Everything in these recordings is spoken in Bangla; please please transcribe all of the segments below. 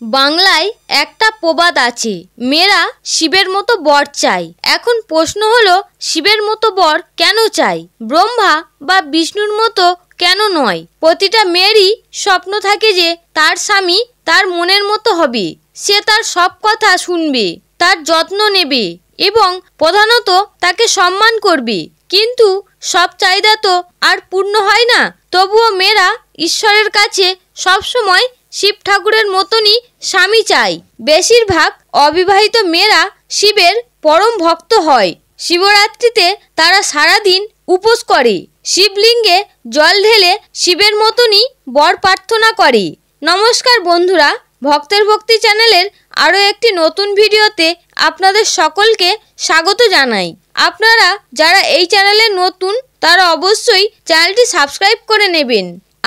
বাংলায় একটা প্রবাদ আছে, মেয়েরা শিবের মতো বর চাই। এখন প্রশ্ন হলো, শিবের মতো বর কেন চাই? ব্রহ্মা বা বিষ্ণুর মতো কেন নয়? প্রতিটা মেয়েরই স্বপ্ন থাকে যে তার স্বামী তার মনের মতো হবে, সে তার সব কথা শুনবে, তার যত্ন নেবে এবং প্রধানত তাকে সম্মান করবে। কিন্তু সব চাহিদা তো আর পূর্ণ হয় না। তবুও মেয়েরা ঈশ্বরের কাছে সবসময় শিব ঠাকুরের মতনই স্বামী চায়। বেশিরভাগ অবিবাহিত মেয়েরা শিবের পরম ভক্ত হয়। শিবরাত্রিতে তারা সারাদিন উপোস করে, শিবলিঙ্গে জল ঢেলে শিবের মতনই বর প্রার্থনা করে। নমস্কার বন্ধুরা, ভক্তের ভক্তি চ্যানেলের আরও একটি নতুন ভিডিওতে আপনাদের সকলকে স্বাগত জানাই। আপনারা যারা এই চ্যানেলে নতুন তারা অবশ্যই চ্যানেলটি সাবস্ক্রাইব করে নেবেন।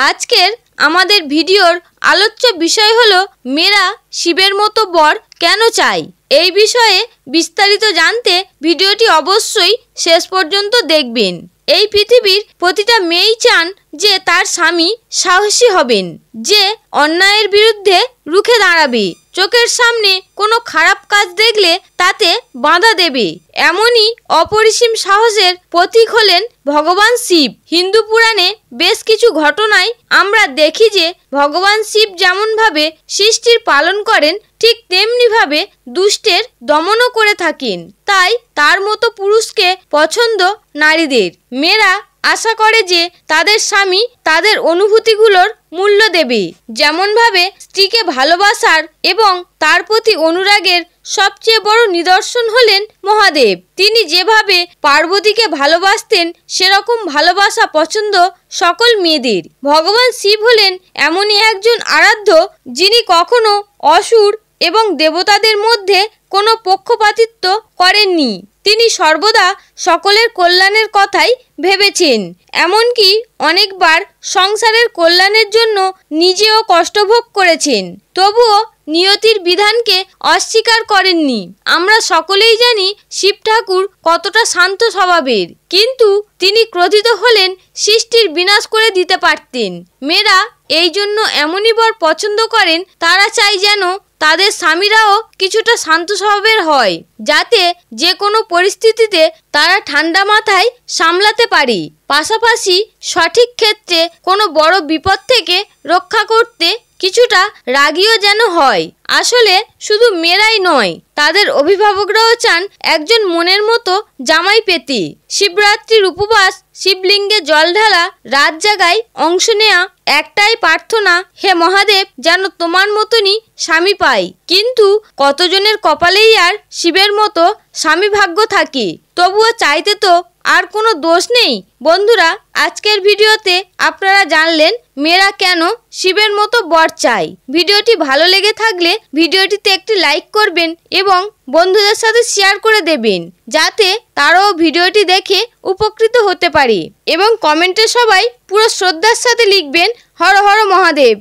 আজকের আমাদের ভিডিওর আলোচ্য বিষয় হলো, মেয়েরা শিবের মতো বর কেন চায়? এই বিষয়ে বিস্তারিত জানতে ভিডিওটি অবশ্যই শেষ পর্যন্ত দেখবেন। এই পৃথিবীর প্রতিটা মেয়েই চান যে তার স্বামী সাহসী হবেন, যে অন্যায়ের বিরুদ্ধে রুখে দাঁড়াবে, চোখের সামনে কোনো খারাপ কাজ দেখলে তাতে বাধা দেবে। এমনই অপরিসীম সাহসের প্রতীক হলেন ভগবান শিব। হিন্দু পুরাণে বেশ কিছু ঘটনায় আমরা দেখি যে ভগবান শিব যেমনভাবে সৃষ্টির পালন করেন, ঠিক তেমনিভাবে দুষ্টের দমনও করে থাকেন। তাই তার মতো পুরুষকে পছন্দ নারীদের। মেয়েরা আশা করে যে তাদের স্বামী তাদের অনুভূতিগুলোর মূল্য দেবে। যেমনভাবে স্ত্রীকে ভালোবাসার এবং তার প্রতি অনুরাগের সবচেয়ে বড় নিদর্শন হলেন মহাদেব। তিনি যেভাবে পার্বতীকে ভালোবাসতেন, সেরকম ভালোবাসা পছন্দ সকল মেয়েদের। ভগবান শিব হলেন এমনই একজন আরাধ্য, যিনি কখনো অসুর এবং দেবতাদের মধ্যে কোনো পক্ষপাতিত্ব করেননি। তিনি সর্বদা সকলের কল্যাণের কথাই ভেবেছেন। এমনকি অনেকবার সংসারের কল্যাণের জন্য নিজেও কষ্টভোগ করেছেন, তবুও নিয়তির বিধানকে অস্বীকার করেননি। আমরা সকলেই জানি শিব ঠাকুর কতটা শান্ত স্বভাবের, কিন্তু তিনি ক্রোধিত হলেন সৃষ্টির বিনাশ করে দিতে পারতেন। মেয়েরা এই জন্য এমনই বর পছন্দ করেন, তারা চায় যেন তাদের স্বামীরাও কিছুটা শান্ত স্বভাবের হয়, যাতে যে কোনো পরিস্থিতিতে তারা ঠান্ডা মাথায় সামলাতে পারে। পাশাপাশি সঠিক ক্ষেত্রে কোনো বড় বিপদ থেকে রক্ষা করতে কিছুটা রাগীও যেন হয়। আসলে শুধু মেয়েরাই নয়, তাদের অভিভাবকরাও চান একজন মনের মতো জামাই পেতে। শিবরাত্রির উপবাস, শিবলিঙ্গে জল ঢালা, রাত জাগায় অংশ নেওয়া, একটাই প্রার্থনা, হে মহাদেব যেন তোমার মতনই স্বামী পাই। কিন্তু কতজনের কপালেই আর শিবের মতো স্বামী ভাগ্য থাকে? তবুও চাইতে তো আর কোনো দোষ নেই। বন্ধুরা, আজকের ভিডিওতে আপনারা জানলেন মেয়েরা কেন শিবের মতো বর চায়। ভিডিওটি ভালো লেগে থাকলে ভিডিওটিতে একটি লাইক করবেন এবং বন্ধুদের সাথে শেয়ার করে দেবেন, যাতে তারাও ভিডিওটি দেখে উপকৃত হতে পারে। এবং কমেন্টে সবাই পুরো শ্রদ্ধার সাথে লিখবেন, হর হর মহাদেব।